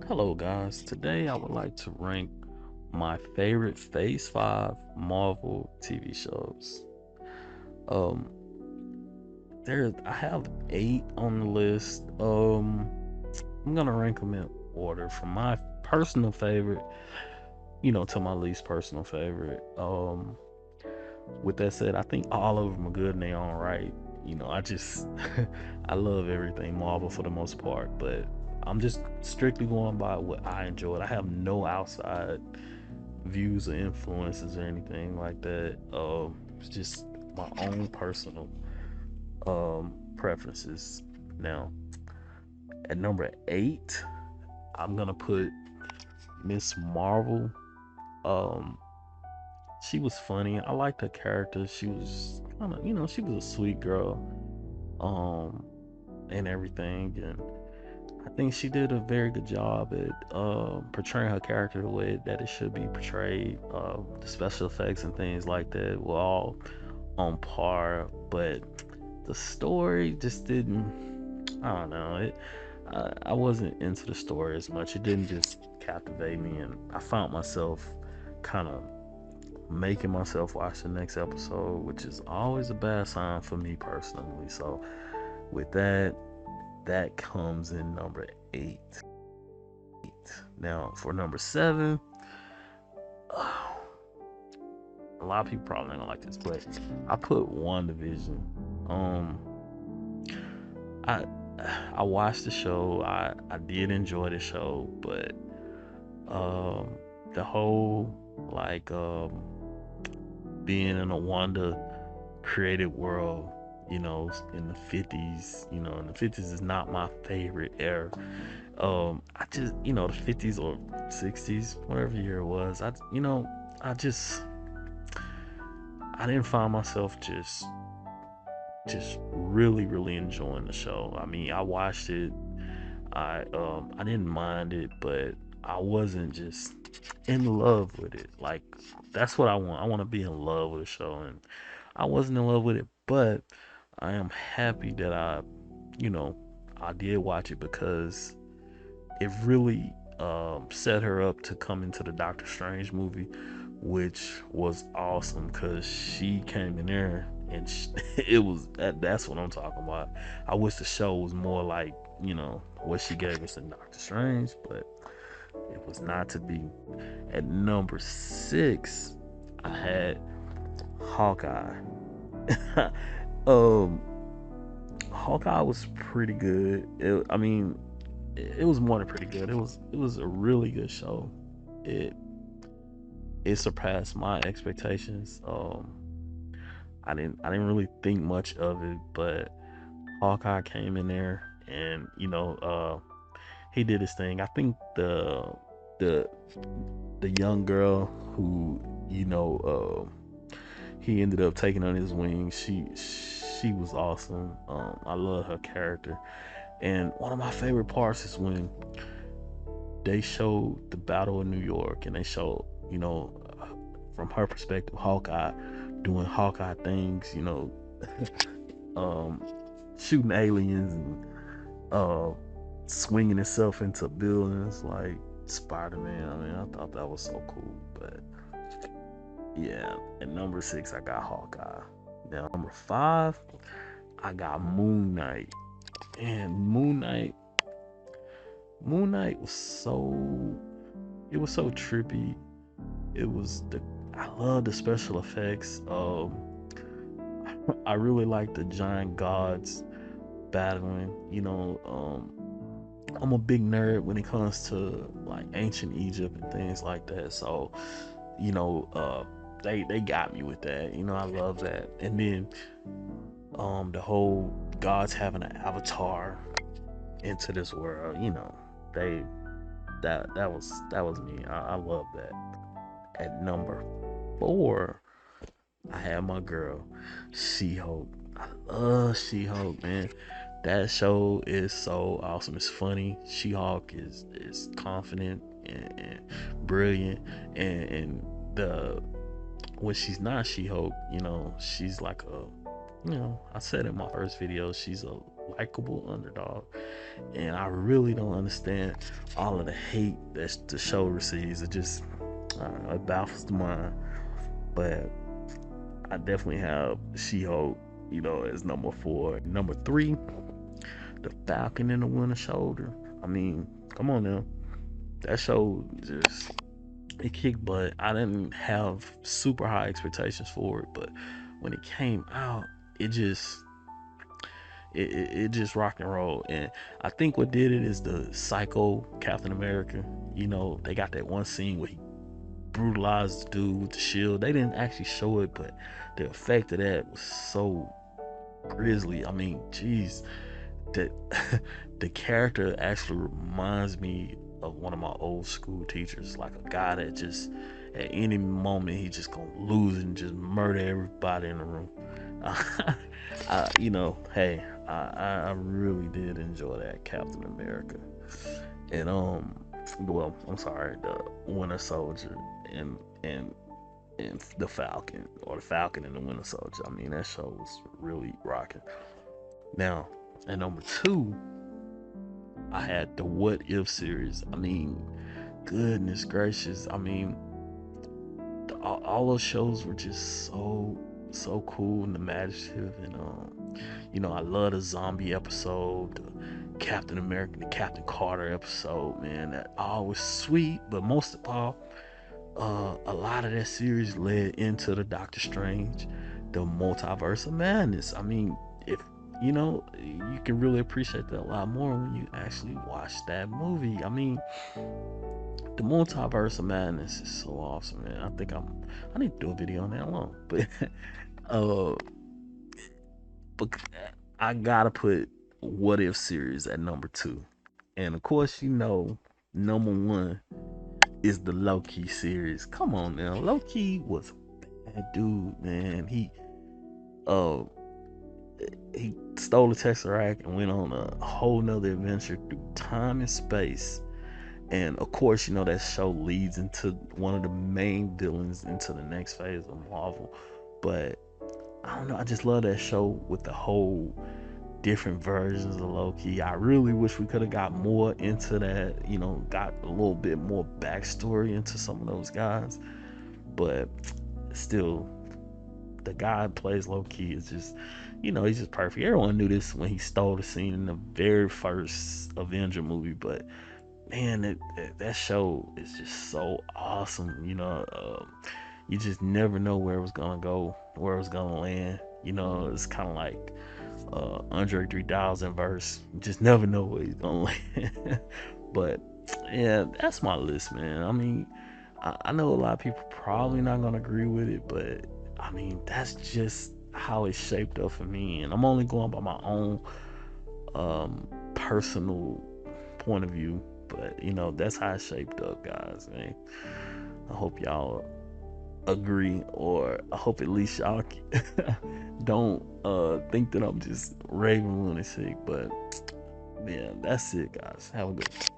Hello, guys. Today I would like to rank my favorite Phase 5 Marvel TV shows. Um, I have eight on the list. I'm gonna rank them in order from my personal favorite, to my least personal favorite. With that said, I think all of them are good in their own right. I just I love everything Marvel for the most part, but I'm just strictly going by what I enjoyed. I have no outside views or influences or anything like that. It's just my own personal preferences. Now, at number eight, I'm gonna put Miss Marvel. Um, she was funny. I liked her character. She was kind of, she was a sweet girl. Um, and everything, and I think she did a very good job at portraying her character the way that it should be portrayed. The special effects and things like that were all on par, but the story just didn't. I don't know. I wasn't into the story as much. It didn't just captivate me, and I found myself kind of making myself watch the next episode, which is always a bad sign for me personally. So, with that, that comes in number eight. Now, for number seven, a lot of people probably not gonna like this, but I put WandaVision. Um, I I watched the show. I did enjoy the show, but um, the whole like being in a Wanda created world, in the 50s, in the 50s is not my favorite era. I just, the 50s or 60s, whatever year it was, I just, I didn't find myself just really, really enjoying the show. I mean, I watched it. I didn't mind it, but I wasn't just in love with it. Like, that's what I want. I want to be in love with the show, and I wasn't in love with it, but I am happy that you know, I did watch it because it really set her up to come into the Doctor Strange movie, which was awesome because she came in there and it was that's what I'm talking about. I wish the show was more like what she gave us in Doctor Strange, but it was not to be. At number six, I had Hawkeye. um, Hawkeye was pretty good. I mean, it was more than pretty good. It was a really good show. It it surpassed my expectations. I didn't really think much of it, but Hawkeye came in there and he did his thing. I think the the young girl who he ended up taking on his wings. She was awesome. I love her character. And one of my favorite parts is when they showed the Battle of New York, and they showed, from her perspective, Hawkeye doing Hawkeye things, um, shooting aliens and uh, swinging himself into buildings like Spider Man. I mean, I thought that was so cool. But yeah, at number six, I got Hawkeye. Now, number five, I got Moon Knight. And Moon Knight was it was so trippy. It was the I love the special effects. I really like the giant gods battling. I'm a big nerd when it comes to like ancient Egypt and things like that. So, you know, uh, they got me with that. I love that. And then the whole gods having an avatar into this world. They that was me. I love that. At number four, I have my girl, She-Hulk. I love She-Hulk, man. That show is so awesome. It's funny. She-Hulk is confident and brilliant, and the when she's not She-Hulk, she's like I said in my first video, she's a likable underdog. And I really don't understand all of the hate that the show receives. It just, I don't know, it baffles the mind. But I definitely have She-Hulk, as number 4. Number 3, The Falcon and the Winter Soldier. I mean, come on now. That show just, it kicked butt. I didn't have super high expectations for it, but when it came out, it just it just rock and roll. And I think what did it is the psycho Captain America. They got that one scene where he brutalized the dude with the shield. They didn't actually show it, but the effect of that was so grisly. I mean, geez, that the character actually reminds me of one of my old school teachers, like a guy that just at any moment he just gonna lose and just murder everybody in the room. Hey, I really did enjoy that Captain America, and well, I'm sorry, the Winter Soldier and and the Falcon, or the Falcon and the Winter Soldier. I mean, that show was really rocking. Now, at number 2, I had the What If series. I mean, goodness gracious. I mean, all those shows were just so cool and imaginative. And I love the zombie episode, the Captain America, the Captain Carter episode. Man, that all was sweet. But most of all, a lot of that series led into the Doctor Strange, the Multiverse of Madness. I mean, if you can really appreciate that a lot more when you actually watch that movie. I mean, the Multiverse of Madness is so awesome, man. I need to do a video on that alone, but uh, but I gotta put What If series at number 2, and of course, number 1 is the Loki series. Come on now, Loki was a bad dude, man. Uh he stole the Tesseract and went on a whole nother adventure through time and space. And of course, that show leads into one of the main villains into the next phase of Marvel. But I don't know, I just love that show with the whole different versions of Loki. I really wish we could have got more into that, got a little bit more backstory into some of those guys. But still, the guy who plays Loki is just, he's just perfect. Everyone knew this when he stole the scene in the very first Avenger movie, but man, that show is just so awesome. You just never know where it was gonna go, where it was gonna land. It's kind of like Andre 3000 verse. You just never know where he's gonna land. But yeah, that's my list, man. I mean, I know a lot of people probably not gonna agree with it, but I mean, that's just how it's shaped up for me, and I'm only going by my own personal point of view. But that's how it's shaped up, guys, man. I hope y'all agree, or I hope at least y'all don't think that I'm just raving lunatic. But yeah, that's it, guys. Have a good one.